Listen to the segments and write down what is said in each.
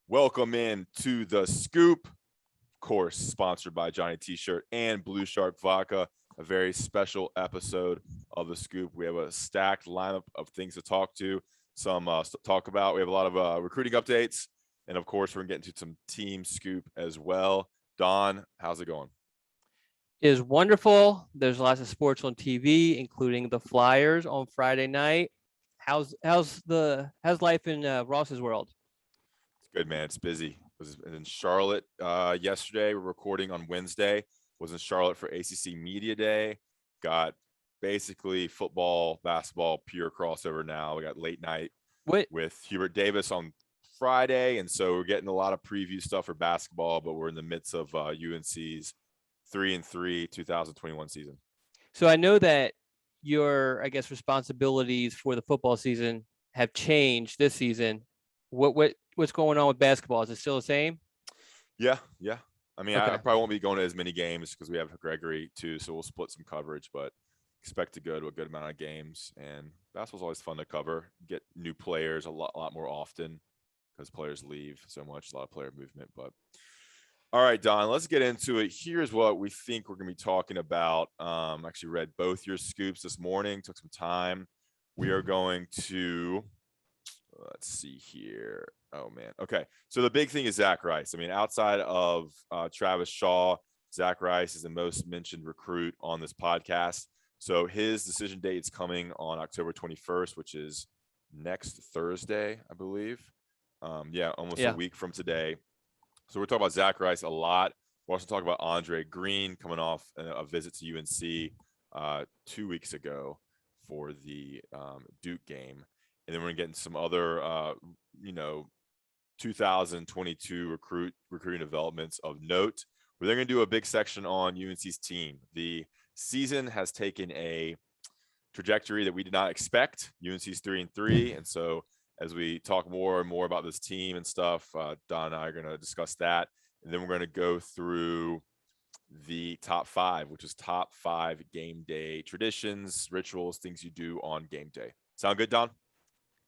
Welcome in to the Scoop, of course, sponsored by Johnny T-shirt and Blue Shark Vodka. A very special episode of the Scoop. We have a stacked lineup of things to talk to, some talk about. We have a lot of recruiting updates, and of course, we're gonna get into some team scoop as well. Don, how's it going? Is wonderful. There's lots of sports on TV, including the Flyers on Friday night. How's life in Ross's world? It's good, man. It's busy. Was in Charlotte yesterday. We're recording on Wednesday. Was in Charlotte for ACC Media Day. Got basically football, basketball, pure crossover now. We got late night What? with Hubert Davis on Friday, and so we're getting a lot of preview stuff for basketball. But we're in the midst of UNC's 3-3 2021 season. So I know that your, responsibilities for the football season have changed this season. What's going on with basketball? Is it still the same? Yeah. I mean, I Okay. probably won't be going to as many games because we have Gregory too, so we'll split some coverage. But expect to go to a good amount of games. And basketball's always fun to cover. Get new players a lot more often because players leave so much. A lot of player movement. But all right, Don, let's get into it. Here's what we think we're going to be talking about. Actually read both your scoops this morning. Took some time. We are going to let's see here. Oh man. Okay. So the big thing is Zach Rice. I mean, outside of Travis Shaw, Zach Rice is the most mentioned recruit on this podcast. So his decision date is coming on October 21st, which is next Thursday, I believe. Almost a week from today. So we're talking about Zach Rice a lot. We're also talking about Andre Greene coming off a visit to UNC 2 weeks ago for the Duke game. And then we're going to get into some other, 2022 recruiting developments of note. We're going to do a big section on UNC's team. The season has taken a trajectory that we did not expect. UNC's 3-3. And so as we talk more and more about this team and stuff, Don and I are going to discuss that. And then we're going to go through the top 5, which is top 5 game day traditions, rituals, things you do on game day. Sound good, Don?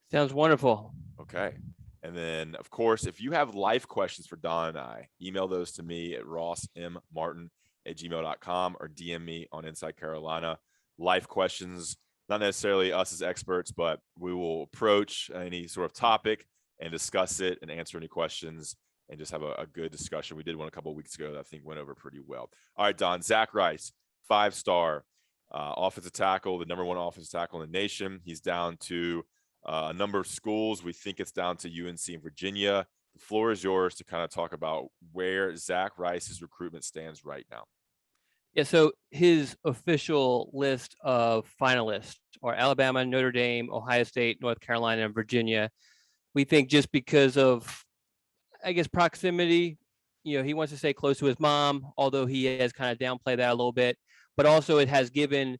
Sounds wonderful. Okay. And then, of course, if you have life questions for Don and I, email those to me at rossmmartin@gmail.com or DM me on Inside Carolina. Life questions, not necessarily us as experts, but we will approach any sort of topic and discuss it and answer any questions and just have a good discussion. We did one a couple of weeks ago that I think went over pretty well. All right, Don, Zach Rice, 5-star offensive tackle, the number 1 offensive tackle in the nation. He's down to a number of schools. We think it's down to UNC and Virginia. The floor is yours to kind of talk about where Zach Rice's recruitment stands right now. Yeah, so his official list of finalists are Alabama, Notre Dame, Ohio State, North Carolina, and Virginia. We think just because of, proximity, he wants to stay close to his mom, although he has kind of downplayed that a little bit. But also it has given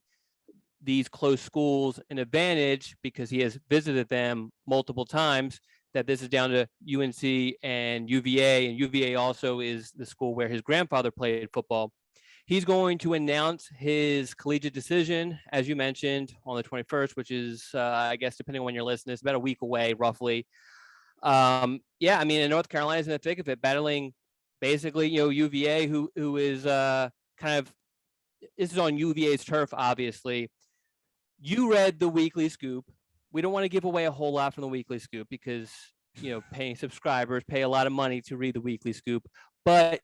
these close schools an advantage because he has visited them multiple times, that this is down to UNC and UVA, and UVA also is the school where his grandfather played football. He's going to announce his collegiate decision, as you mentioned, on the 21st, which is, depending on when you're listening, it's about a week away, roughly. And North Carolina's in the thick of it, battling basically, UVA, who is this is on UVA's turf, obviously. You read the weekly scoop. We don't want to give away a whole lot from the weekly scoop because, paying subscribers pay a lot of money to read the weekly scoop. But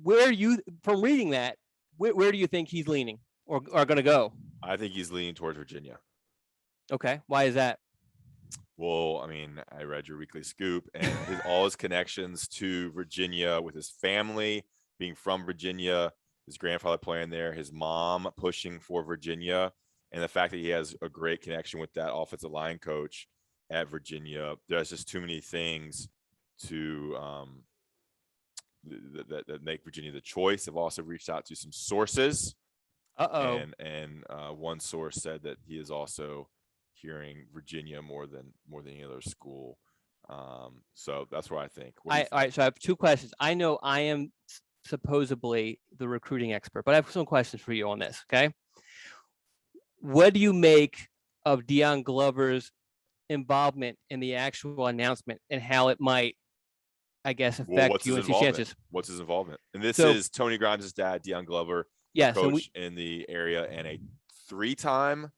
where you, from reading that, where do you think he's leaning or are going to go? I think he's leaning towards Virginia. Okay. Why is that? Well, I mean, I read your weekly scoop and all his connections to Virginia with his family being from Virginia, his grandfather playing there, his mom pushing for Virginia, and the fact that he has a great connection with that offensive line coach at Virginia. There's just too many things to that make Virginia the choice. I've also reached out to some sources. And one source said that he is also hearing Virginia more than any other school. So that's where I think. All right. So I have 2 questions. I know I am supposedly the recruiting expert, but I have some questions for you on this. Okay. What do you make of Dionne Glover's involvement in the actual announcement and how it might, I guess, Well, affect what's his UNC's involvement? chances. What's his involvement? And this So is Tony Grimes' dad, Dionne Glover, a yes, and coach in the area and a 3-time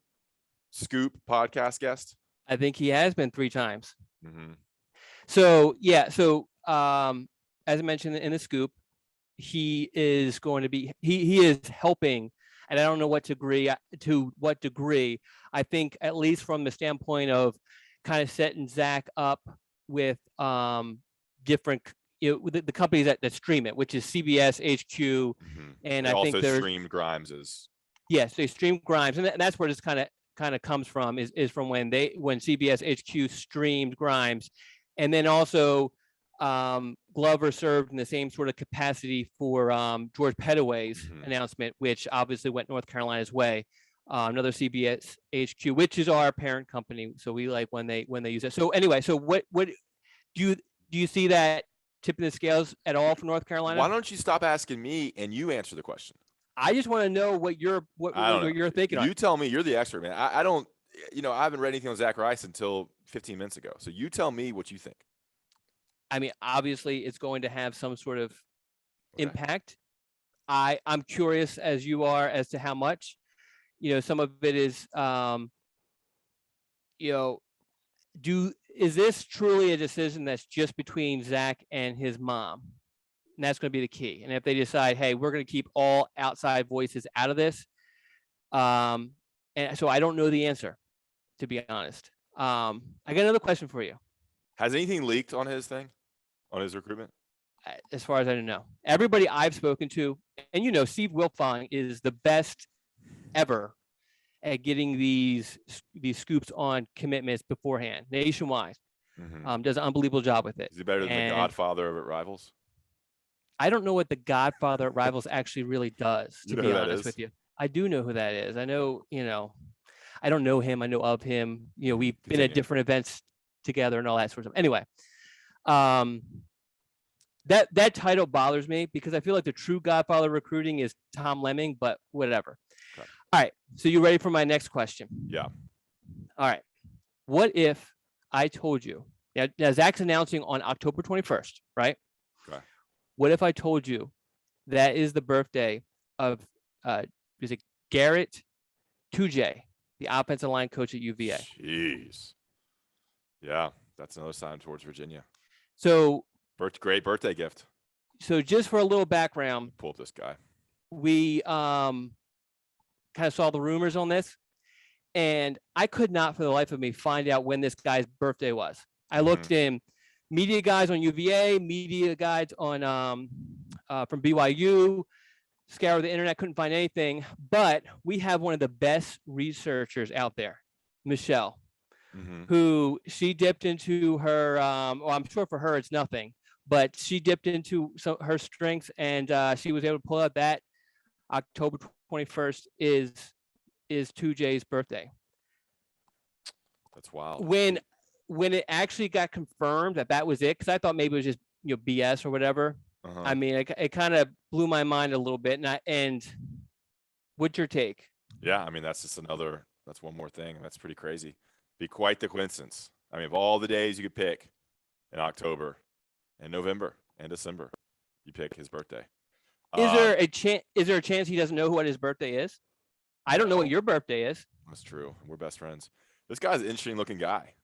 Scoop podcast guest. I think he has been 3 times. Mm-hmm. So yeah, so as I mentioned in the scoop, he is going to be he is helping, and I don't know to what degree. I think at least from the standpoint of kind of setting Zach up with different the companies that stream it, which is CBS, HQ, Mm-hmm. and They I also think there's streamed Grimes's. yes, they stream Grimes, and that's where this kind of comes from is from when CBS HQ streamed Grimes, and then also Glover served in the same sort of capacity for George Pettaway's announcement, which obviously went North Carolina's way. Another CBS HQ, which is our parent company, so we like when they use it. So anyway, so what do you see that tipping the scales at all for North Carolina? Why don't you stop asking me and you answer the question? I just want to know what you're thinking. You tell me. You're the expert, man. I don't. I haven't read anything on Zach Rice until 15 minutes ago. So you tell me what you think. I mean, obviously, it's going to have some sort of impact. I'm curious as you are as to how much. Some of it is, is this truly a decision that's just between Zach and his mom? And that's going to be the key. And if they decide, hey, we're going to keep all outside voices out of this, and so I don't know the answer, to be honest. I got another question for you. Has anything leaked on his thing, on his recruitment? As far as I don't know, everybody I've spoken to, and Steve Wilfong is the best ever at getting these scoops on commitments beforehand, nationwide. Mm-hmm. Does an unbelievable job with it. Is he better than the Godfather of Rivals? I don't know what the Godfather at Rivals actually really does, to be honest with you. I do know who that is. I know, I don't know him. I know of him. We've been at different events together and all that sort of stuff. Anyway, that title bothers me because I feel like the true Godfather recruiting is Tom Lemming, but whatever. Okay. All right. So you ready for my next question? Yeah. All right. What if I told you, now Zach's announcing on October 21st, right? Okay. What if I told you that is the birthday of is it Garrett Tujay, the offensive line coach at UVA? Jeez. Yeah, that's another sign towards Virginia. So great birthday gift. So just for a little background, pull up this guy. We kind of saw the rumors on this, and I could not for the life of me find out when this guy's birthday was. I looked in media guides on UVA, media guides on from BYU, scoured the internet, couldn't find anything. But we have one of the best researchers out there, Michelle, who she dipped into her. Well, I'm sure for her it's nothing, but she dipped into her strengths, and she was able to pull out that October 21st is Tujay's birthday. That's wild. When it actually got confirmed that was it, because I thought maybe it was just BS or whatever. I mean, it kind of blew my mind a little bit. And what's your take? Yeah, I mean that's one more thing. That's pretty crazy. Be quite the coincidence. I mean, of all the days you could pick in October and November and December, you pick his birthday. Is there a chance he doesn't know what his birthday is? I don't know what your birthday is. That's true. We're best friends. This guy's an interesting looking guy.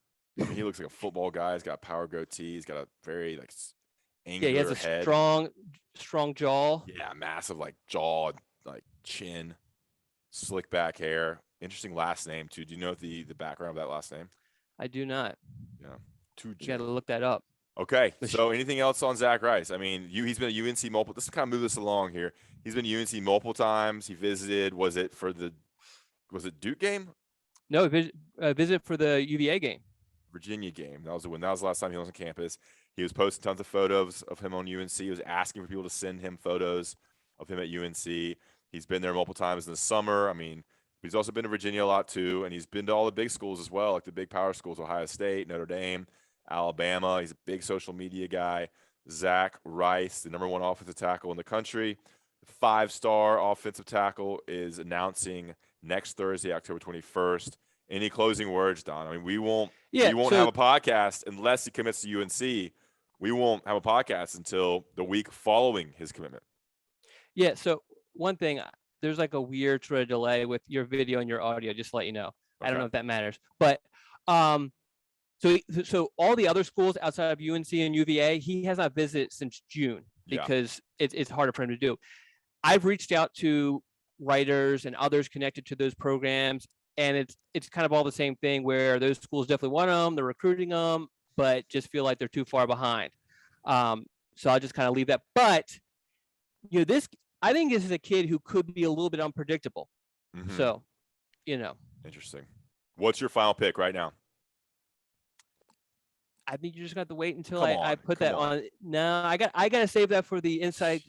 I mean, he looks like a football guy. He's got a power goatee. He's got a very angular he has a head. strong jaw. Yeah, massive jaw, chin, slick back hair. Interesting last name too. Do you know the background of that last name? I do not. Yeah, you got to look that up. Okay, so anything else on Zach Rice? I mean, he's been at UNC multiple. Let's kind of move this along here. He's been at UNC multiple times. He visited. Was it Duke game? No, visit for the UVA game. Virginia game. That was the last time he was on campus. He was posting tons of photos of him on UNC. He was asking for people to send him photos of him at UNC. He's been there multiple times in the summer. I mean, he's also been to Virginia a lot too, and he's been to all the big schools as well, like the big power schools, Ohio State, Notre Dame, Alabama. He's a big social media guy. Zach Rice, the #1 offensive tackle in the country, 5-star offensive tackle, is announcing next Thursday, October 21st, Any closing words, Don? I mean, we won't Yeah. have a podcast unless he commits to UNC. We won't have a podcast until the week following his commitment. Yeah. So one thing, there's like a weird sort of delay with your video and your audio, just to let you know. I don't know if that matters, but so all the other schools outside of UNC and UVA, he has not visited since June because it's harder for him to do. I've reached out to writers and others connected to those programs, and it's kind of all the same thing where those schools definitely want them, they're recruiting them, but just feel like they're too far behind. So I'll just kind of leave that. But I think this is a kid who could be a little bit unpredictable. Mm-hmm. So, Interesting. What's your final pick right now? I think you just got to wait until I put that on. No, I got to save that for the Inside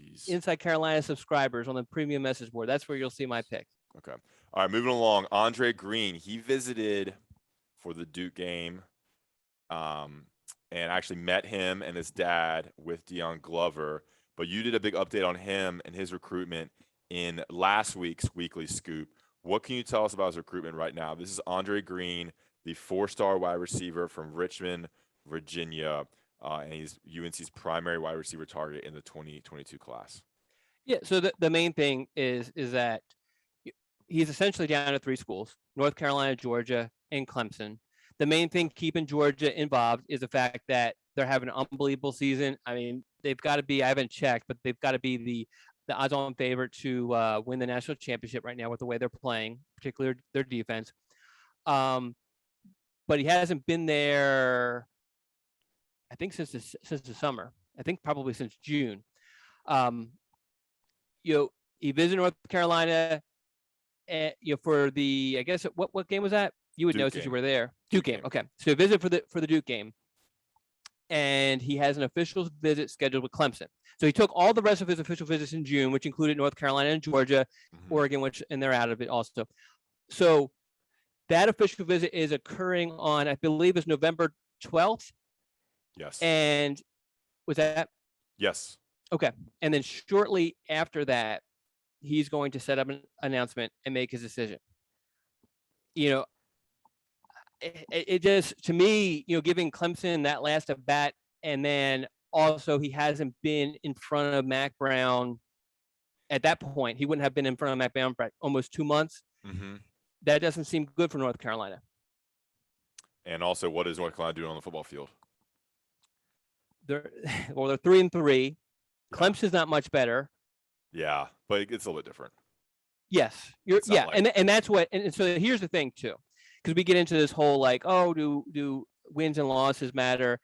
Carolina subscribers on the premium message board. That's where you'll see my pick. Okay. All right, moving along. Andre Greene, he visited for the Duke game, and actually met him and his dad with Dionne Glover. But you did a big update on him and his recruitment in last week's Weekly Scoop. What can you tell us about his recruitment right now? This is Andre Greene, the 4-star wide receiver from Richmond, Virginia, and he's UNC's primary wide receiver target in the 2022 class. Yeah, so the main thing is that he's essentially down to 3 schools: North Carolina, Georgia, and Clemson. The main thing keeping Georgia involved is the fact that they're having an unbelievable season. I mean, they've got to be, I haven't checked, but they've got to be the odds-on favorite to win the national championship right now with the way they're playing, particularly their defense. But he hasn't been there, I think, since the summer. I think probably since June. He visited North Carolina, for the, I guess, what game was that? You would know since you were there. Duke game. Okay, so he visited for the Duke game, and he has an official visit scheduled with Clemson. So he took all the rest of his official visits in June, which included North Carolina and Georgia, Oregon, and they're out of it also. So that official visit is occurring on, I believe, is November 12th. Yes. And was that? Yes. Okay. And then shortly after that, he's going to set up an announcement and make his decision. It just, to me, giving Clemson that last at bat, and then also he hasn't been in front of Mack Brown at that point. He wouldn't have been in front of Mack Brown for almost 2 months. Mm-hmm. That doesn't seem good for North Carolina. And also, what is North Carolina doing on the football field? They're 3-3. Clemson's not much better. Yeah, but it's a little bit different. Yes, and that's what. And so here's the thing too, because we get into this whole do wins and losses matter?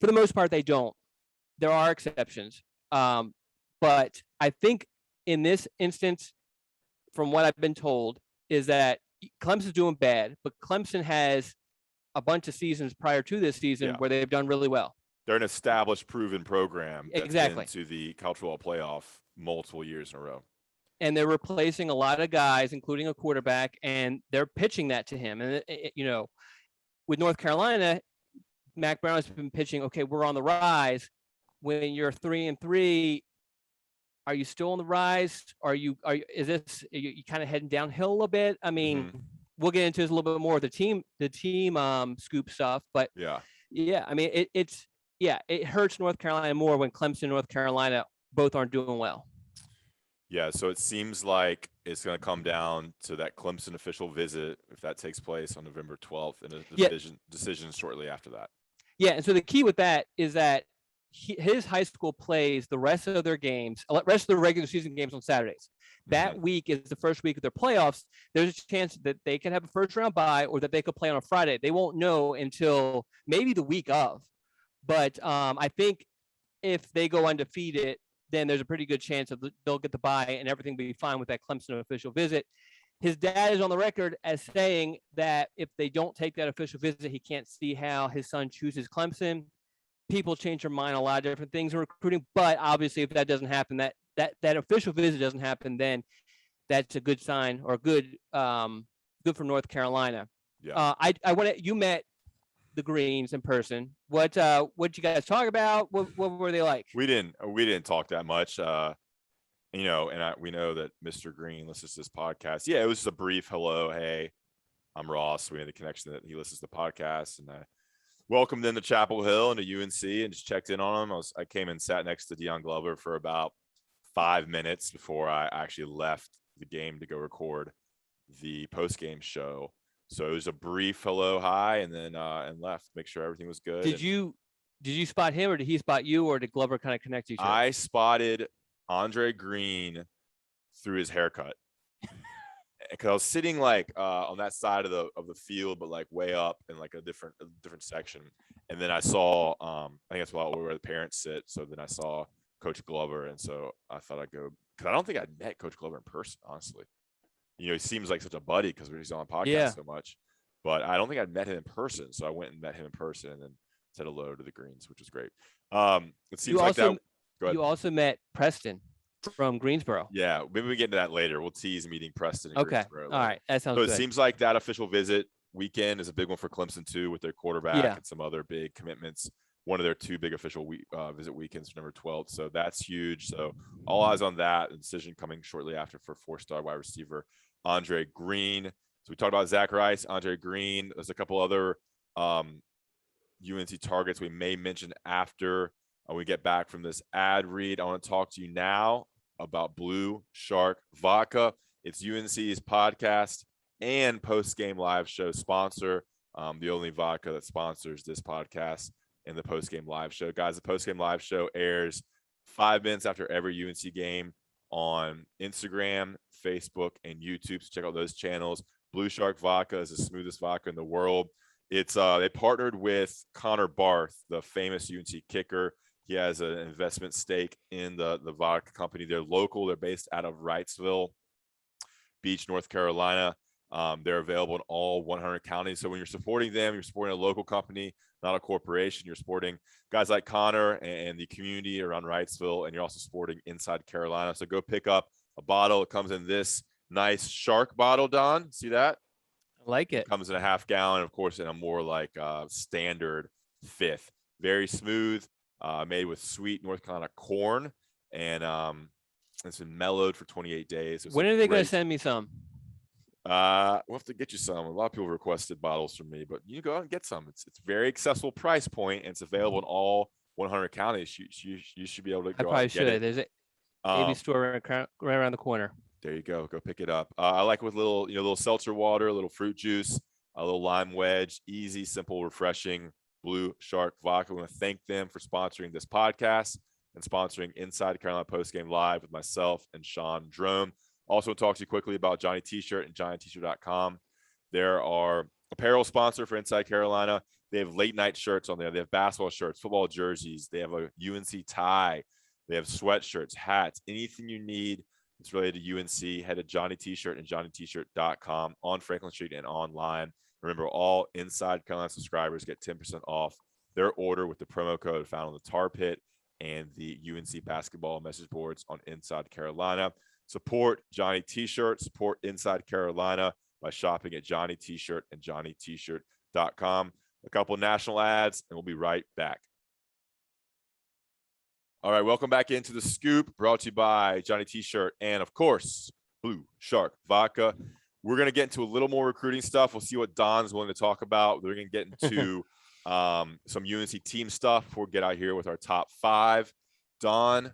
For the most part, they don't. There are exceptions, but I think in this instance, from what I've been told, is that Clemson's doing bad, but Clemson has a bunch of seasons prior to this season where they've done really well. They're an established, proven program that's exactly been to the College Football Playoff multiple years in a row. And they're replacing a lot of guys, including a quarterback, and they're pitching that to him. And, with North Carolina, Mack Brown has been pitching, okay, we're on the rise. When you're 3-3, are you still on the rise? Are you kind of heading downhill a little bit? I mean, we'll get into this a little bit more, the team scoop stuff, but I mean, it hurts North Carolina more when Clemson and North Carolina both aren't doing well. Yeah, so it seems like it's going to come down to that Clemson official visit, if that takes place on November 12th, and a decision shortly after that. Yeah, and so the key with that is that his high school plays the rest of their games, rest of the regular season games on Saturdays. That week is the first week of their playoffs. There's a chance that they could have a first-round bye or that they could play on a Friday. They won't know until maybe the week of. But I think if they go undefeated, then there's a pretty good chance that they'll get the bye and everything will be fine with that Clemson official visit. His dad is on the record as saying that if they don't take that official visit, he can't see how his son chooses Clemson. People change their mind on a lot of different things in recruiting, but obviously if that doesn't happen, that official visit doesn't happen, then that's a good sign or good for North Carolina. Yeah. You met the Greenes in person. What you guys talk about? What were they like? We didn't talk that much. We know that Mr. Greene listens to this podcast. Yeah, it was just a brief hello, hey, I'm Ross. We had the connection that he listens to the podcast, and I welcomed him to Chapel Hill and to UNC and just checked in on him. I came and sat next to Dionne Glover for about 5 minutes before I actually left the game to go record the post-game show. So it was a brief hello, hi, and then and left, make sure everything was good. Did you spot him, or did he spot you, or did Glover kind of connect each other? I spotted Andre Greene through his haircut. Because I was sitting like on that side of the field, but like way up in like a different section. And then I saw I think that's where the parents sit. So then I saw Coach Glover, and so I thought I'd go, because I don't think I'd met Coach Glover in person, honestly. You know, he seems like such a buddy because he's on podcast so much, but I don't think I'd met him in person. So I went and met him in person and then said hello to the Greens, which was great. It seems like that. Go ahead. You also met Preston from Greensboro. Yeah, maybe we get into that later. We'll tease meeting Preston in Okay. Greensboro. All right. That sounds so good. It seems like that official visit weekend is a big one for Clemson too, with their quarterback and some other big commitments. One of their two big official visit weekends for number 12. So that's huge. So all eyes on that. The decision coming shortly after for 4-star wide receiver Andre Greene. So we talked about Zach Rice, Andre Greene. There's a couple other UNC targets we may mention after we get back from this ad read. I want to talk to you now about Blue Shark Vodka. It's UNC's podcast and post-game live show sponsor, the only vodka that sponsors this podcast and the post-game live show. Guys, the post-game live show airs 5 minutes after every UNC game on Instagram, Facebook, and YouTube. So check out those channels. Blue Shark Vodka is the smoothest vodka in the world. It's they partnered with Connor Barth, the famous UNC kicker. He has an investment stake in the vodka company. They're local. They're based out of Wrightsville Beach, North Carolina. They're available in all 100 counties. So when you're supporting them, you're supporting a local company, not a corporation. You're supporting guys like Connor and the community around Wrightsville, and you're also supporting Inside Carolina. So go pick up a bottle. It comes in this nice shark bottle, Don. See that? I like it. It comes in a half gallon, of course, in a more like standard fifth. Very smooth, made with sweet North Carolina corn, and it's been mellowed for 28 days. When are they going to send me some? We'll have to get you some. A lot of people requested bottles from me, but you can go out and get some. It's very accessible price point, and it's available in all 100 counties. You should be able to go out and get it. There's an AB store right around the corner. There you go. Go pick it up. I like it with little seltzer water, a little fruit juice, a little lime wedge. Easy, simple, refreshing Blue Shark Vodka. I want to thank them for sponsoring this podcast and sponsoring Inside Carolina Postgame Live with myself and Sean Drome. Also, want to talk to you quickly about Johnny T-Shirt and JohnnyT-shirt.com. They're our apparel sponsor for Inside Carolina. They have late night shirts on there. They have basketball shirts, football jerseys. They have a UNC tie. They have sweatshirts, hats, anything you need that's related to UNC. Head to Johnny T-Shirt and JohnnyT-shirt.com on Franklin Street and online. Remember, all Inside Carolina subscribers get 10% off their order with the promo code found on the Tar Pit and the UNC basketball message boards on Inside Carolina. Support Johnny T-Shirt, support Inside Carolina by shopping at Johnny T-Shirt and JohnnyT-shirt.com. A couple national ads, and we'll be right back. All right, welcome back into The Scoop, brought to you by Johnny T-Shirt and, of course, Blue Shark Vodka. We're going to get into a little more recruiting stuff. We'll see what Don's willing to talk about. We're going to get into some UNC team stuff before we get out here with our top 5. Don,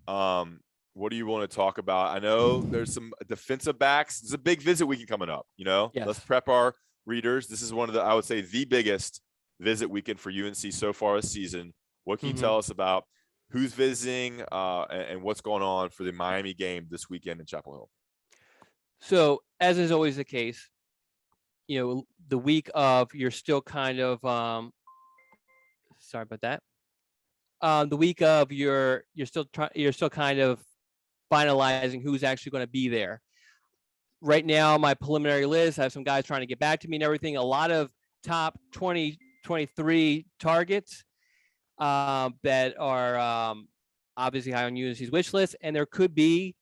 what do you want to talk about? I know there's some defensive backs. There's a big visit weekend coming up, Yes. Let's prep our readers. This is one of the, I would say, the biggest visit weekend for UNC so far this season. What can you tell us about who's visiting and what's going on for the Miami game this weekend in Chapel Hill? So, as is always the case, the week of, you're still kind of sorry about that. The week of, you're still kind of finalizing who's actually going to be there. Right now, my preliminary list, I have some guys trying to get back to me and everything. A lot of top 2023 targets that are obviously high on UNC's wish list, and there could be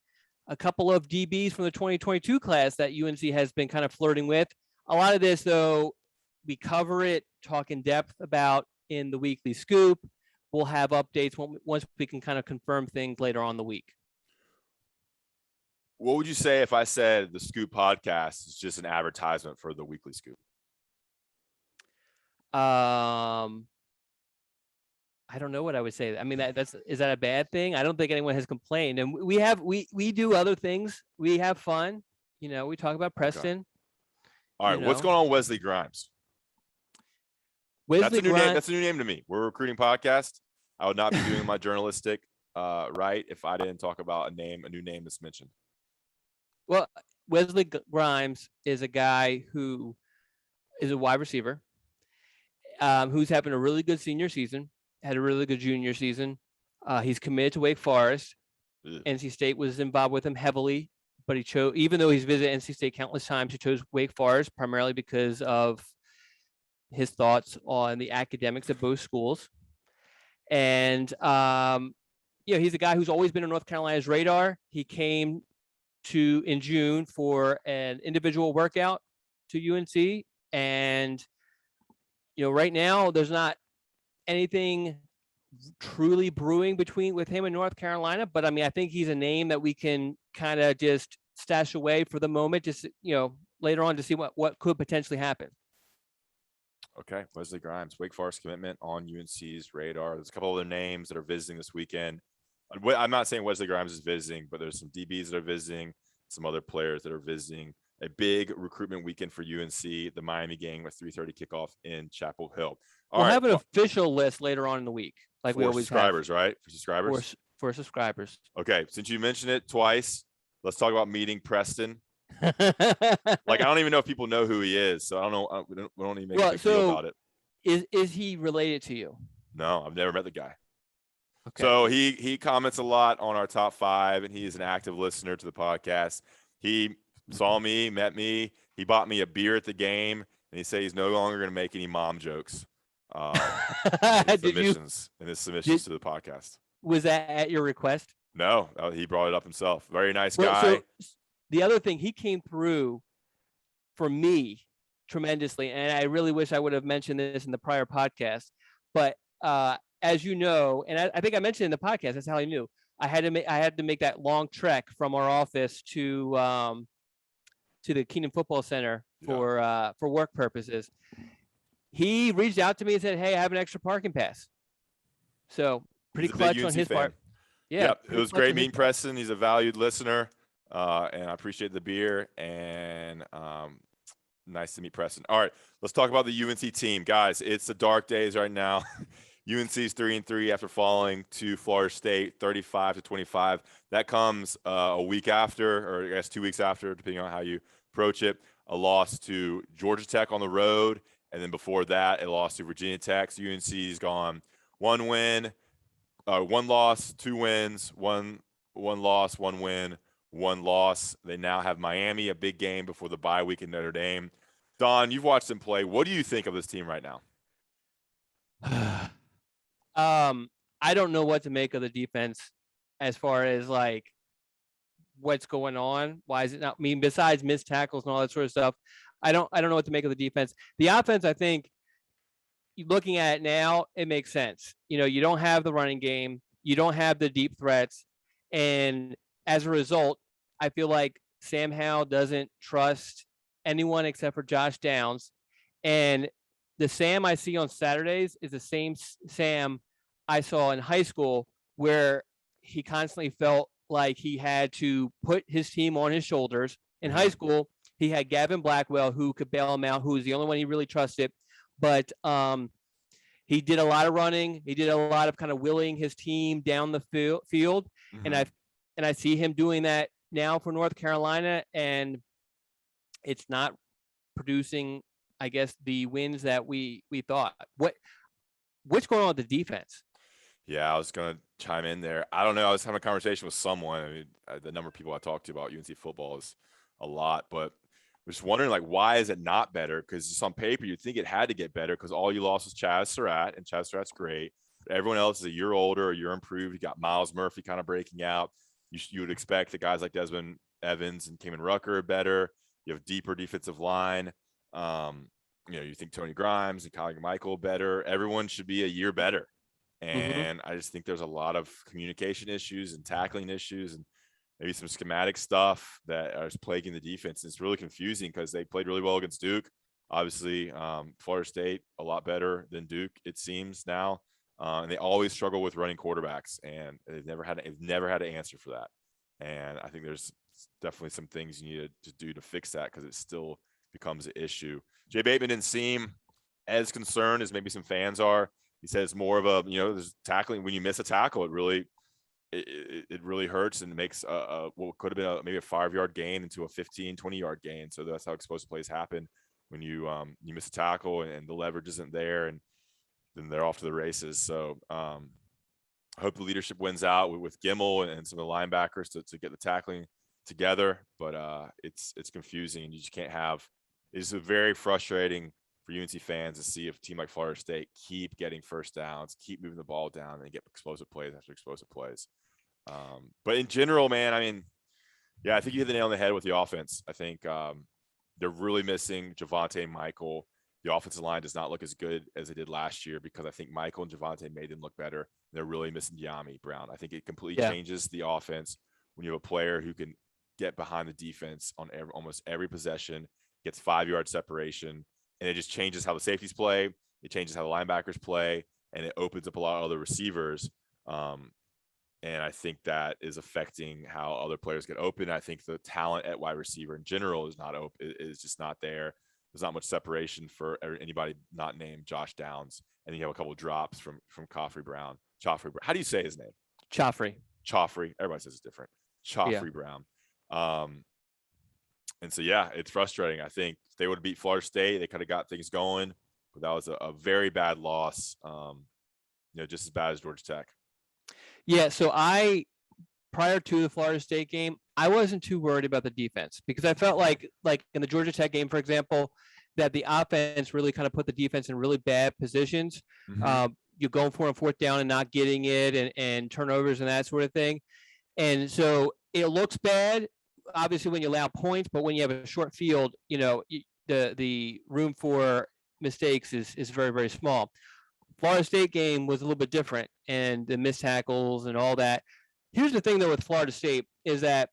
a couple of DBs from the 2022 class that UNC has been kind of flirting with. A lot of this, though, we cover it, talk in depth about in the weekly scoop. We'll have updates once we can kind of confirm things later on in the week. What would you say if I said the Scoop podcast is just an advertisement for the Weekly Scoop? I don't know what I would say. I mean, is that a bad thing? I don't think anyone has complained. And we do other things. We have fun. We talk about Preston. Okay. All right. What's going on with Wesley Grimes? That's a new name. That's a new name to me. We're a recruiting podcast. I would not be doing my journalistic right if I didn't talk about a new name that's mentioned. Well, Wesley Grimes is a guy who is a wide receiver, who's having a really good senior season, had a really good junior season. He's committed to Wake Forest. Ugh. NC State was involved with him heavily, but he chose, even though he's visited NC State countless times, he chose Wake Forest primarily because of his thoughts on the academics of both schools. And, he's a guy who's always been on North Carolina's radar. He came in June for an individual workout to UNC. And, right now there's not anything truly brewing with him and North Carolina. But I mean, I think he's a name that we can kind of just stash away for the moment, just, later on to see what could potentially happen. Okay. Wesley Grimes, Wake Forest commitment on UNC's radar. There's a couple other names that are visiting this weekend. I'm not saying Wesley Grimes is visiting, but there's some DBs that are visiting, some other players that are visiting. A big recruitment weekend for UNC, the Miami game with 3:30 kickoff in Chapel Hill. We'll have an official list later on in the week, like we always subscribers, have. Right? For subscribers? For subscribers. Okay. Since you mentioned it twice, let's talk about meeting Preston. Like, I don't even know if people know who he is, so I don't know. We don't even make a big deal about it. Is he related to you? No, I've never met the guy. Okay. So he comments a lot on our top 5, and he is an active listener to the podcast. He saw me, met me. He bought me a beer at the game, and he said he's no longer going to make any mom jokes in his submissions to the podcast. Was that at your request? No, he brought it up himself. Very nice guy. So the other thing, he came through for me tremendously, and I really wish I would have mentioned this in the prior podcast. But as you know, and I think I mentioned in the podcast, that's how I knew. I had to make that long trek from our office to the Keenan Football Center for work purposes. He reached out to me and said, "Hey, I have an extra parking pass." So pretty clutch on his part. Yeah, yep. It was great meeting Preston. He's a valued listener, and I appreciate the beer. And nice to meet Preston. All right, let's talk about the UNC team, guys. It's the dark days right now. UNC's 3-3 after falling to Florida State, 35-25. That comes a week after, or I guess 2 weeks after, depending on how you approach it. A loss to Georgia Tech on the road, and then before that, a loss to Virginia Tech. So UNC's gone 1 win, 1 loss, 2 wins, one loss, 1 win, 1 loss. They now have Miami, a big game before the bye week in Notre Dame. Don, you've watched them play. What do you think of this team right now? I don't know what to make of the defense as far as like what's going on. Why is it not? I mean, besides missed tackles and all that sort of stuff, I don't know what to make of the defense. The offense, I think, looking at it now, it makes sense. You don't have the running game, you don't have the deep threats, and as a result, I feel like Sam Howell doesn't trust anyone except for Josh Downs, and the Sam I see on Saturdays is the same Sam I saw in high school, where he constantly felt like he had to put his team on his shoulders. In high school, he had Gavin Blackwell, who could bail him out, who was the only one he really trusted. But he did a lot of running. He did a lot of kind of willing his team down the field. Mm-hmm. And I see him doing that now for North Carolina, and it's not producing, I guess, the wins that we thought. What's going on with the defense? Yeah, I was going to chime in there. I don't know. I was having a conversation with someone. I mean, the number of people I talked to about UNC football is a lot, but I'm just wondering, like, why is it not better? Because just on paper, you'd think it had to get better because all you lost was Chaz Surratt, and Chaz Surratt's great. But everyone else is a year older, a year improved. You got Miles Murphy kind of breaking out. You would expect the guys like Desmond Evans and Kamen Rucker are better. You have deeper defensive line. You think Tony Grimes and Colin Michael better. Everyone should be a year better. And I just think there's a lot of communication issues and tackling issues. And maybe some schematic stuff that is plaguing the defense. It's really confusing because they played really well against Duke. Obviously, Florida State a lot better than Duke, it seems now, and they always struggle with running quarterbacks, and they've never had an answer for that. And I think there's definitely some things you need to do to fix that because it still becomes an issue. Jay Bateman didn't seem as concerned as maybe some fans are. He says more of a, there's tackling. When you miss a tackle, it really hurts and makes what could have been maybe a 5-yard gain into a 15, 20-yard gain. So that's how explosive plays happen when you miss a tackle and the leverage isn't there, and then they're off to the races. So I hope the leadership wins out with Gimmel and some of the linebackers to get the tackling together. But it's confusing. You just can't have. It's very frustrating for UNC fans to see if a team like Florida State keep getting first downs, keep moving the ball down, and get explosive plays after explosive plays. But in general, man, I mean, yeah, I think you hit the nail on the head with the offense. I think they're really missing Javonte and Michael. The offensive line does not look as good as it did last year because I think Michael and Javonte made them look better. They're really missing De'Ami Brown. I think it completely changes the offense when you have a player who can get behind the defense on almost every possession, gets 5-yard separation, and it just changes how the safeties play. It changes how the linebackers play, and it opens up a lot of other receivers. And I think that is affecting how other players get open. I think the talent at wide receiver in general is just not there. There's not much separation for anybody not named Josh Downs. And you have a couple of drops from Joffrey Brown. How do you say his name? Joffrey. Everybody says it's different. Joffrey Brown. And so, yeah, it's frustrating. I think if they would have beat Florida State, they could have got things going. But that was a very bad loss, just as bad as Georgia Tech. Yeah, so prior to the Florida State game, I wasn't too worried about the defense because I felt like in the Georgia Tech game, for example, that the offense really kind of put the defense in really bad positions. Mm-hmm. You're going for a 4th down and not getting it, and turnovers and that sort of thing. And so it looks bad, obviously, when you allow points, but when you have a short field, the room for mistakes is very, very small. Florida State game was a little bit different, and the missed tackles and all that. Here's the thing, though, with Florida State is that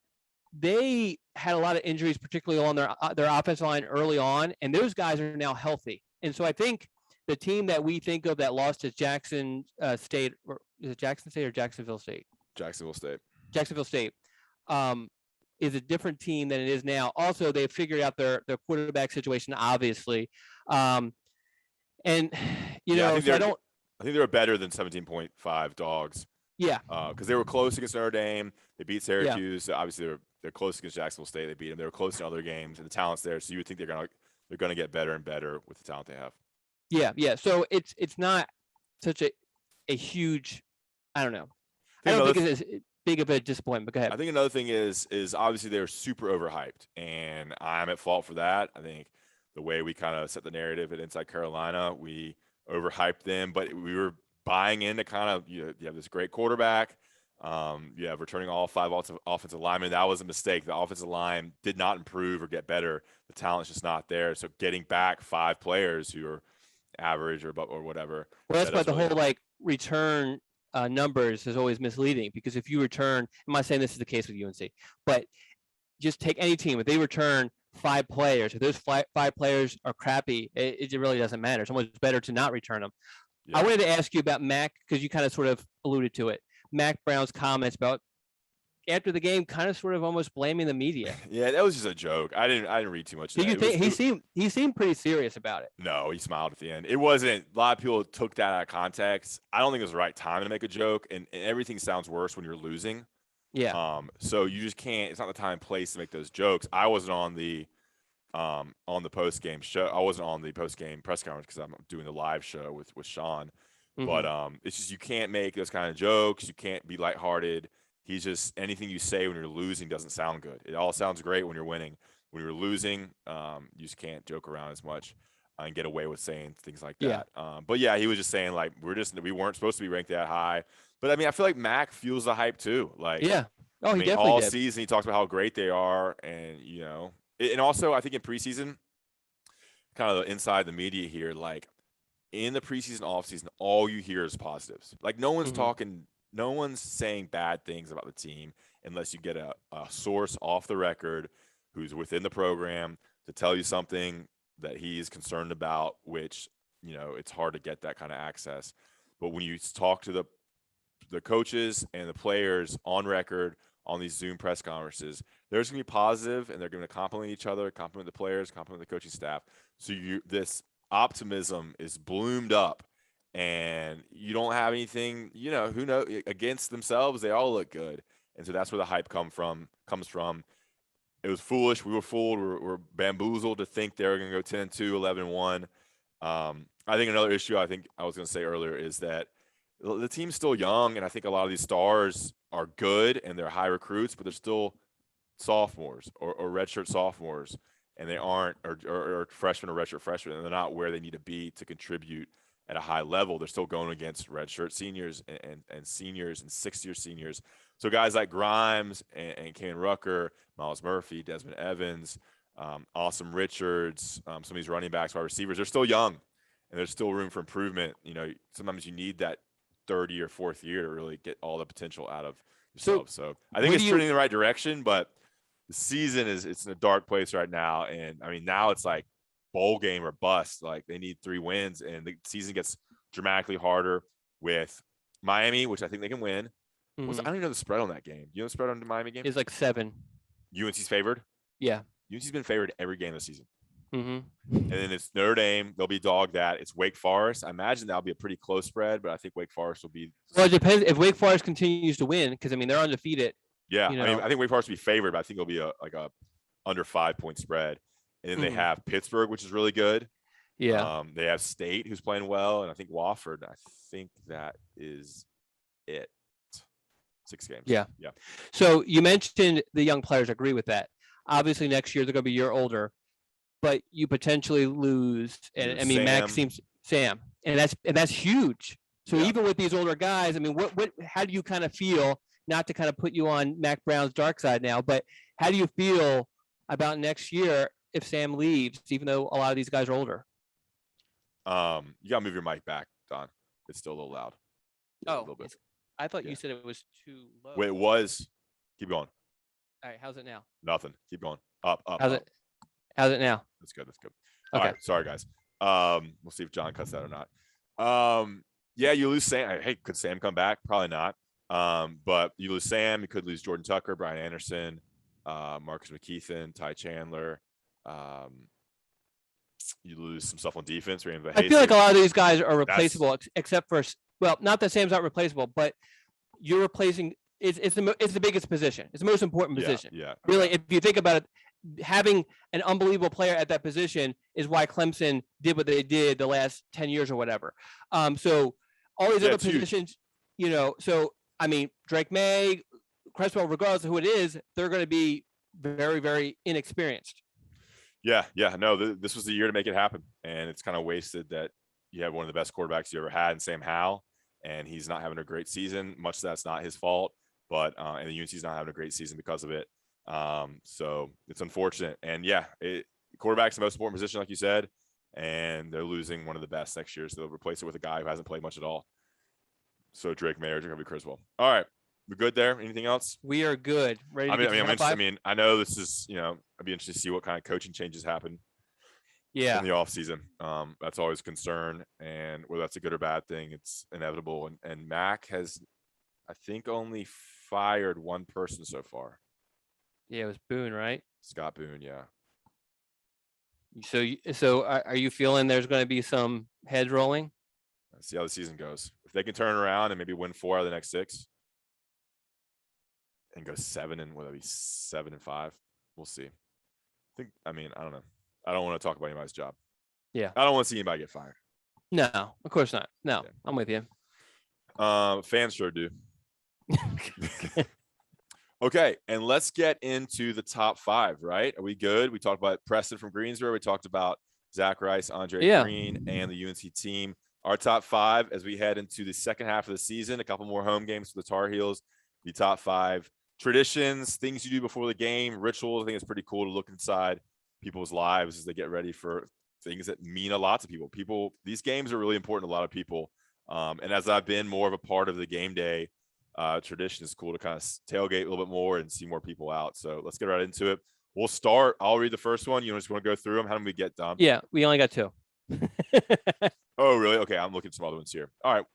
they had a lot of injuries, particularly on their offensive line early on, and those guys are now healthy. And so I think the team that we think of that lost to Jackson State, or is it Jackson State or Jacksonville State? Jacksonville State. Is a different team than it is now. Also, they've figured out their quarterback situation, obviously. And I think they're better than 17.5 dogs. Yeah. Because they were close against Notre Dame. They beat Syracuse. Yeah. Obviously, they're close against Jacksonville State. They beat them. They were close in other games, and the talent's there. So you would think they're gonna get better and better with the talent they have. Yeah. So it's not such a huge. I don't know. I don't think it's as big of a disappointment. But go ahead. I think another thing is obviously they're super overhyped, and I'm at fault for that. I think the way we kind of set the narrative at Inside Carolina, we overhyped them, but we were buying into kind of, you have this great quarterback. You have returning all 5 offensive linemen. That was a mistake. The offensive line did not improve or get better. The talent's just not there. So getting back 5 players who are average or whatever. Well, that's why the whole return numbers is always misleading, because if you return, I'm not saying this is the case with UNC, but just take any team. If they return 5 players, if those 5 players are crappy, it really doesn't matter. It's almost better to not return them. Yeah. I wanted to ask you about Mack, because you kind of sort of alluded to it. Mack Brown's comments about after the game, kind of sort of almost blaming the media. Yeah, that was just a joke. I didn't read too much. Do you think he seemed pretty serious about it? No, he smiled at the end. It wasn't. A lot of people took that out of context. I don't think it was the right time to make a joke, and everything sounds worse when you're losing. Yeah. So you just can't. It's not the time and place to make those jokes. I wasn't on the post game show. I wasn't on the post game press conference because I'm doing the live show with Sean. Mm-hmm. But it's just, you can't make those kind of jokes. You can't be lighthearted. He's just, anything you say when you're losing doesn't sound good. It all sounds great when you're winning. When you're losing, you just can't joke around as much and get away with saying things like that. Yeah. But yeah, he was just saying we weren't supposed to be ranked that high. But I mean, I feel like Mack fuels the hype too. Yeah. Oh, he definitely all did. Season he talks about how great they are, and and also I think in preseason, kind of inside the media here, in the preseason, off season, all you hear is positives. No one's talking no one's saying bad things about the team unless you get a source off the record who's within the program to tell you something that he's concerned about, which, it's hard to get that kind of access. But when you talk to the coaches and the players on record on these Zoom press conferences, there's going to be positive, and they're going to compliment each other, compliment the players, compliment the coaching staff. So this optimism is bloomed up, and you don't have anything, who knows, against themselves. They all look good, and so that's where the hype comes from. It was foolish. We were fooled. We're bamboozled to think they were going to go 10-2, 11-1. I think another issue I think I was going to say earlier is that the team's still young, and I think a lot of these stars are good and they're high recruits, but they're still sophomores or redshirt sophomores, and they aren't, or freshmen or redshirt freshmen, and they're not where they need to be to contribute at a high level. They're still going against redshirt seniors and seniors and 6-year seniors. So guys like Grimes and Ken Rucker, Miles Murphy, Desmond Evans, Awesome Richards, some of these running backs, wide receivers, they're still young, and there's still room for improvement. Sometimes you need that third year, fourth year to really get all the potential out of yourself. So I think it's turning in the right direction, but the season it's in a dark place right now. And I mean, now it's like bowl game or bust. Like they need 3 wins, and the season gets dramatically harder with Miami, which I think they can win. I don't even know the spread on that game. You know the spread on the Miami game? It's like 7. UNC's favored? Yeah. UNC's been favored every game this season. And then it's Notre Dame. They'll be dogged that. It's Wake Forest. I imagine that'll be a pretty close spread, but I think Wake Forest will be. Well, it depends if Wake Forest continues to win, because I mean they're undefeated. Yeah, I think Wake Forest will be favored, but I think it'll be a under 5-point spread. And then they have Pittsburgh, which is really good. Yeah. They have State, who's playing well, and I think Wofford. I think that is it. 6 games. Yeah. Yeah. So you mentioned the young players. I agree with that. Obviously, next year they're going to be a year older, but you potentially lose. And I mean, Mack seems Sam, and that's huge. So even with these older guys, I mean, how do you kind of feel? Not to kind of put you on Mack Brown's dark side now, but how do you feel about next year if Sam leaves, even though a lot of these guys are older? You gotta move your mic back, Don. It's still a little loud. A little bit. I thought you said it was too low. Wait, it was. Keep going. All right, how's it now? Nothing. Keep going. Up. How's it now? That's good. Okay. All right. Sorry, guys. We'll see if John cuts that or not. Yeah, you lose Sam. Hey, could Sam come back? Probably not. But you lose Sam. You could lose Jordan Tucker, Brian Anderson, Marcus McKeithen, Ty Chandler. You lose some stuff on defense. I feel like a lot of these guys are replaceable, except for, well, not that Sam's not replaceable, but you're replacing. It's the biggest position. It's the most important position. Yeah. Really, if you think about it, having an unbelievable player at that position is why Clemson did what they did the last 10 years or whatever. So all these other positions, so I mean, Drake May, Cresswell, regardless of who it is, they're going to be very, very inexperienced. Yeah. No, this was the year to make it happen, and it's kind of wasted that you have one of the best quarterbacks you ever had in Sam Howell, and he's not having a great season. Much of that's not his fault, but and the UNC's not having a great season because of it. So it's unfortunate, and quarterback's the most important position, like you said, and they're losing one of the best next year, so they'll replace it with a guy who hasn't played much at all. So Drake May or Jacoby Criswell. All right. We're good there. Anything else? We are good. Ready to I know this is, I'd be interested to see what kind of coaching changes happen in the offseason. That's always a concern. And whether that's a good or bad thing, it's inevitable. And Mack has, I think, only fired one person so far. Yeah, it was Boone, right? Scott Boone, yeah. So are you feeling there's going to be some heads rolling? Let's see how the season goes. If they can turn around and maybe win 4 out of the next 6 and go 7-5, we'll see. I don't know. I don't want to talk about anybody's job. Yeah. I don't want to see anybody get fired. No, of course not. No, I'm with you. Fans sure do. Okay, and let's get into the top 5, right? Are we good? We talked about Preston from Greensboro. We talked about Zach Rice, Andre Greene, and the UNC team. Our top 5 as we head into the second half of the season, a couple more home games for the Tar Heels. The top 5 traditions, things you do before the game, rituals. I think it's pretty cool to look inside people's lives as they get ready for things that mean a lot to people. These games are really important to a lot of people. And as I've been more of a part of the game day Tradition is cool to kind of tailgate a little bit more and see more people out. So let's get right into it. We'll start. I'll read the first one. You just want to go through them? How do we get done? Yeah, we only got 2. Oh, really? Okay, I'm looking at some other ones here. All right.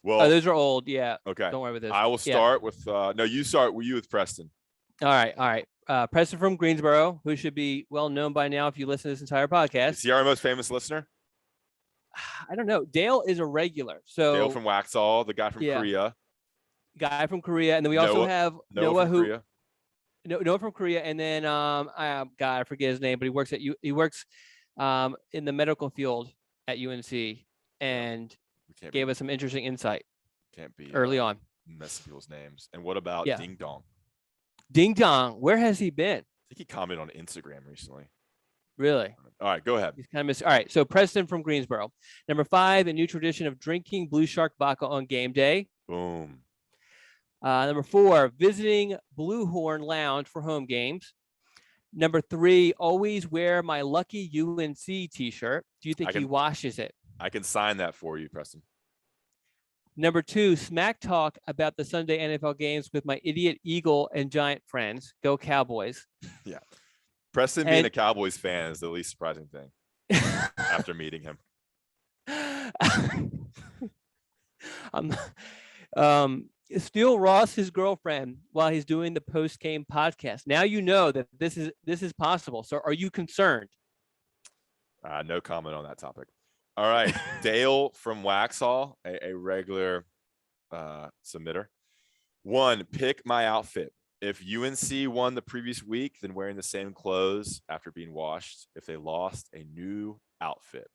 Well, Oh, those are old. Yeah. okay. Don't worry about this. I will start with no. You start. Were you with Preston? All right. Preston from Greensboro, who should be well known by now if you listen to this entire podcast. Is he our most famous listener? I don't know. Dale is a regular. So Dale from Waxhaw, the guy from Korea. Guy from Korea, and then we also have Noah from Korea. Noah from Korea, and then I forget his name, but he works in the medical field at UNC, and gave us some interesting insight. Can't be early on. Messing people's names. And what about Ding Dong? Ding Dong, where has he been? I think he commented on Instagram recently. Really? All right, go ahead. He's kind of all right. So Preston from Greensboro. Number 5, a new tradition of drinking Blue Shark vodka on game day. Boom. Number 4, visiting Blue Horn Lounge for home games. Number 3, always wear my lucky UNC t-shirt. Do you think he washes it? I can sign that for you, Preston. Number 2, smack talk about the Sunday NFL games with my idiot Eagle and Giant friends. Go Cowboys. Yeah. Preston being a Cowboys fan is the least surprising thing after meeting him. Steele Ross, his girlfriend, while he's doing the post-game podcast. Now you know that this is possible. So are you concerned? No comment on that topic. All right. Dale from Waxhaw, a regular submitter. 1, pick my outfit. If UNC won the previous week, then wearing the same clothes after being washed. If they lost, a new outfit.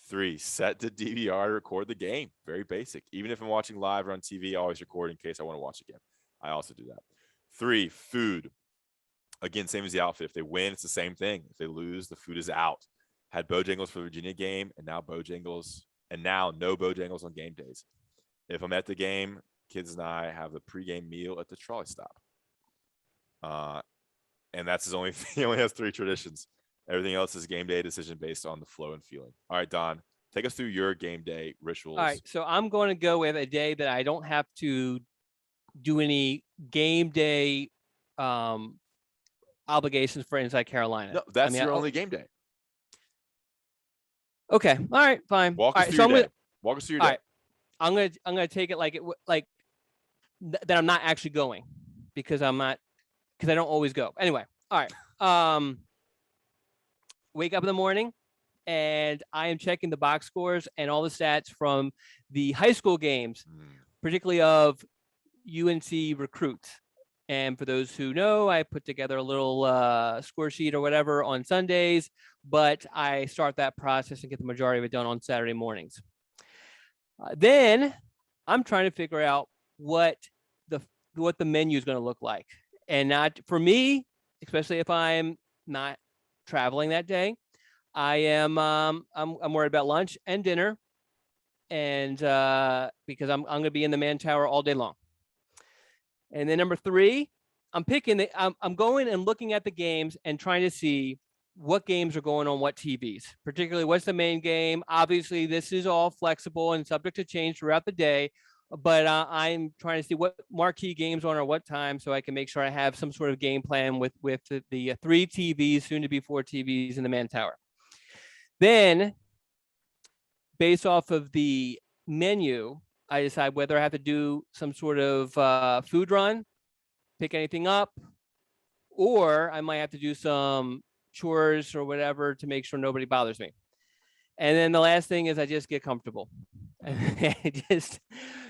3, set to DVR to record the game. Very basic. Even if I'm watching live or on TV, I always record in case I want to watch again. I also do that. 3, food. Again, same as the outfit. If they win, it's the same thing. If they lose, the food is out. Had Bojangles for the Virginia game, and now no Bojangles on game days. If I'm at the game, kids and I have the pregame meal at the trolley stop. And that's his only. He only has 3 traditions. Everything else is game day decision based on the flow and feeling. All right, Don, take us through your game day rituals. All right, so I'm going to go with a day that I don't have to do any game day obligations for Inside Carolina. No, that's your only game day. Okay. All right. Fine. Walk us through your day. Walk us through your day. All right. I'm gonna take it like that. I'm not actually going because I don't always go. Anyway. All right. Wake up in the morning, and I am checking the box scores and all the stats from the high school games, particularly of UNC recruits. And for those who know, I put together a little score sheet or whatever on Sundays, but I start that process and get the majority of it done on Saturday mornings. Then I'm trying to figure out what the menu is going to look like. And not for me, especially if I'm not traveling that day, I'm worried about lunch and dinner, and because I'm going to be in the man tower all day long. And then number 3, I'm going and looking at the games and trying to see what games are going on what TVs, particularly what's the main game. Obviously, this is all flexible and subject to change throughout the day, but I'm trying to see what marquee games on or what time, so I can make sure I have some sort of game plan with the 3 TVs, soon to be 4 TVs in the man tower. Then, based off of the menu, I decide whether I have to do some sort of food run, pick anything up, or I might have to do some chores or whatever to make sure nobody bothers me. And then the last thing is I just get comfortable. I just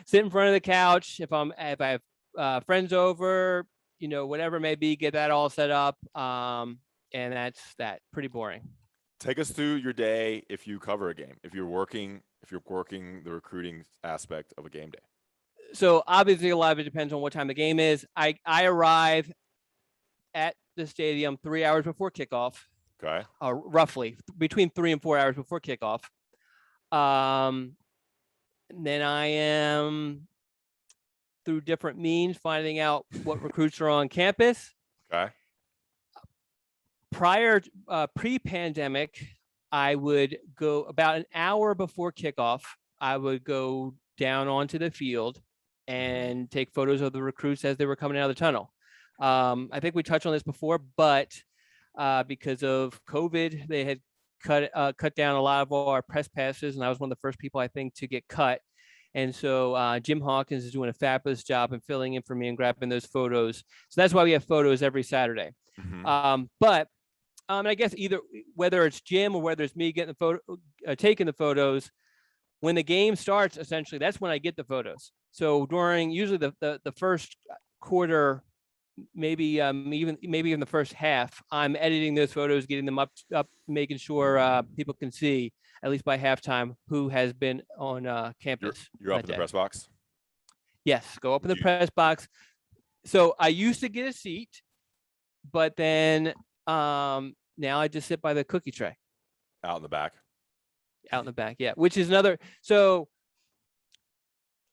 sit in front of the couch. If I have friends over, whatever it may be, get that all set up. And that's that. Pretty boring. Take us through your day if you cover a game, if you're working the recruiting aspect of a game day. So obviously a lot of it depends on what time the game is. I arrive at the stadium 3 hours before kickoff. Okay. Roughly between 3 and 4 hours before kickoff. Then I am through different means finding out what recruits are on campus. Okay. Pre-pandemic, I would go about an hour before kickoff. I would go down onto the field and take photos of the recruits as they were coming out of the tunnel. I think we touched on this before, but because of COVID, they had cut down a lot of our press passes, and I was one of the first people, I think, to get cut. And so Jim Hawkins is doing a fabulous job in filling in for me and grabbing those photos. So that's why we have photos every Saturday. But I guess either whether it's Jim or whether it's me getting the photo, taking the photos, when the game starts, essentially, that's when I get the photos. So during usually the first quarter, maybe even the first half, I'm editing those photos, getting them up, making sure people can see, at least by halftime, who has been on campus. You're up in the press box? Yes, go up in the press box. So I used to get a seat, but then now I just sit by the cookie tray. Out in the back. Out in the back, yeah. Which is another. So,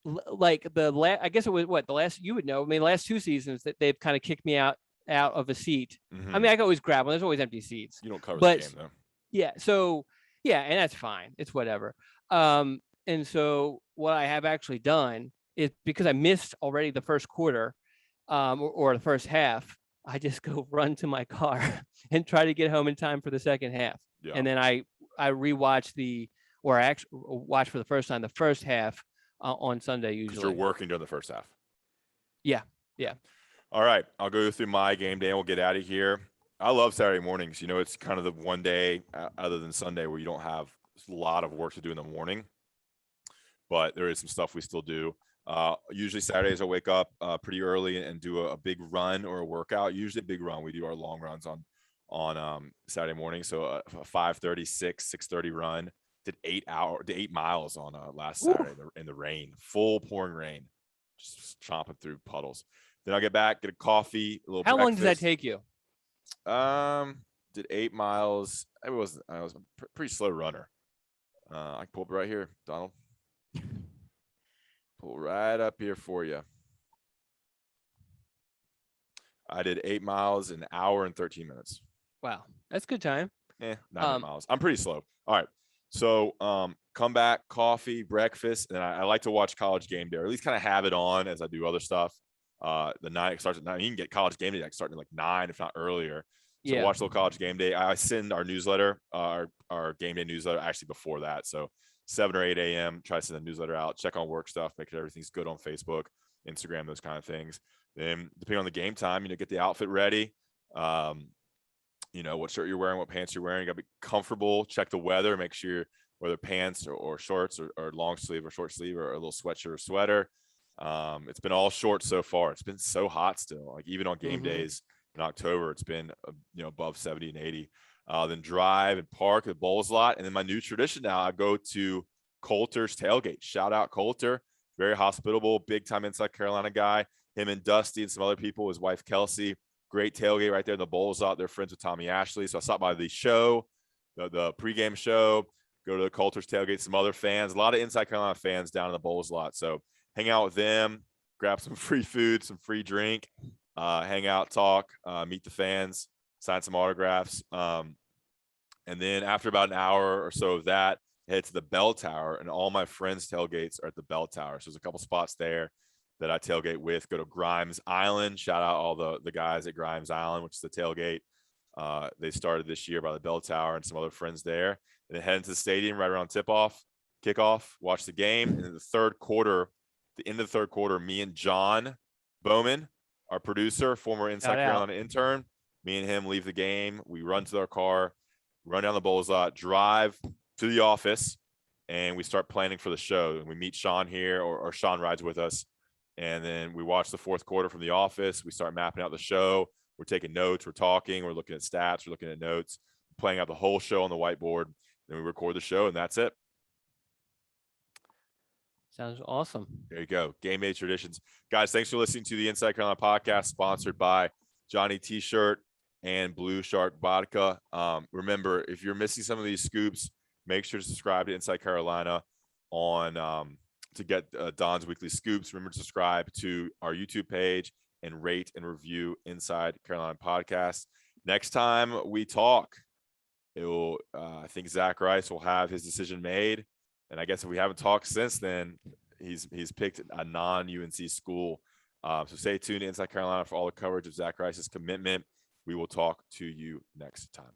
like I guess it was the last, you would know. I mean, the last 2 seasons that they've kind of kicked me out of a seat. I mean, I can always grab one. There's always empty seats. You don't cover the game though. Yeah. So yeah, and that's fine. It's whatever. And so what I have actually done is, because I missed already the first quarter, or the first half, I just go run to my car and try to get home in time for the second half. Yeah. And then I rewatch watch for the first time the first half on Sunday usually. You're working during the first half. Yeah. Yeah. All right. I'll go through my game day and we'll get out of here. I love Saturday mornings. You know, it's kind of the one day other than Sunday where you don't have a lot of work to do in the morning, but there is some stuff we still do. Usually Saturdays I wake up pretty early and do a big run or a workout. Usually a big run. We do our long runs on Saturday morning. So a 5:30, 6:30 run. Did 8 miles on last Saturday in the rain, full pouring rain, just chomping through puddles. Then I'll get back, get a coffee, a little. How long does that take you? Did 8 miles. I was a pretty slow runner. I can pull up right here, Donald. Pull right up here for you. I did 8 miles in an hour and 13 minutes. Wow, that's good time. 9 miles. I'm pretty slow. All right. So come back, coffee, breakfast, and I like to watch College Game Day, or at least kind of have it on as I do other stuff. The night starts at 9. You can get College Game Day starting at like 9, if not earlier. So watch a little College Game Day. I send our newsletter, our Game Day newsletter, actually before that. So 7 or 8 a.m. Try to send the newsletter out. Check on work stuff. Make sure everything's good on Facebook, Instagram, those kind of things. Then depending on the game time, get the outfit ready. What shirt you're wearing, what pants you're wearing. You got to be comfortable. Check the weather. Make sure whether pants or shorts or long sleeve or short sleeve or a little sweatshirt or sweater. It's been all short so far. It's been so hot still. Like even on game days in October, it's been above 70 and 80. Then drive and park at the Bowls lot. And then my new tradition now, I go to Coulter's tailgate. Shout out Coulter, very hospitable, big time Inside Carolina guy. Him and Dusty and some other people, his wife Kelsey. Great tailgate right there in the Bowls lot. They're friends with Tommy Ashley. So I stopped by the show, the pregame show, go to the Coulter's tailgate, some other fans, a lot of Inside Carolina fans down in the Bowls lot. So hang out with them, grab some free food, some free drink, hang out, talk, meet the fans, sign some autographs. And then after about an hour or so of that, head to the Bell Tower, and all my friends' tailgates are at the Bell Tower. So there's a couple spots there that I tailgate with. Go to Grimes Island. Shout out all the guys at Grimes Island, which is the tailgate. They started this year by the Bell Tower and some other friends there. And then head into the stadium right around kickoff, watch the game. And in the end of the third quarter, me and John Bowman, our producer, former Inside Carolina intern, me and him leave the game. We run to our car, run down the Bowls lot, drive to the office, and we start planning for the show. And we meet Sean here, or Sean rides with us. And then we watch the fourth quarter from the office. We start mapping out the show. We're taking notes. We're talking. We're looking at stats. We're looking at notes, playing out the whole show on the whiteboard. Then we record the show, and that's it. Sounds awesome. There you go. Game day traditions. Guys, thanks for listening to the Inside Carolina podcast, sponsored by Johnny T-Shirt and Blue Shark Vodka. Remember, if you're missing some of these scoops, make sure to subscribe to Inside Carolina to get Don's weekly scoops. Remember to subscribe to our YouTube page and rate and review Inside Carolina podcast. Next time we talk, I think Zach Rice will have his decision made. And I guess if we haven't talked since then, he's picked a non-UNC school. So stay tuned to Inside Carolina for all the coverage of Zach Rice's commitment. We will talk to you next time.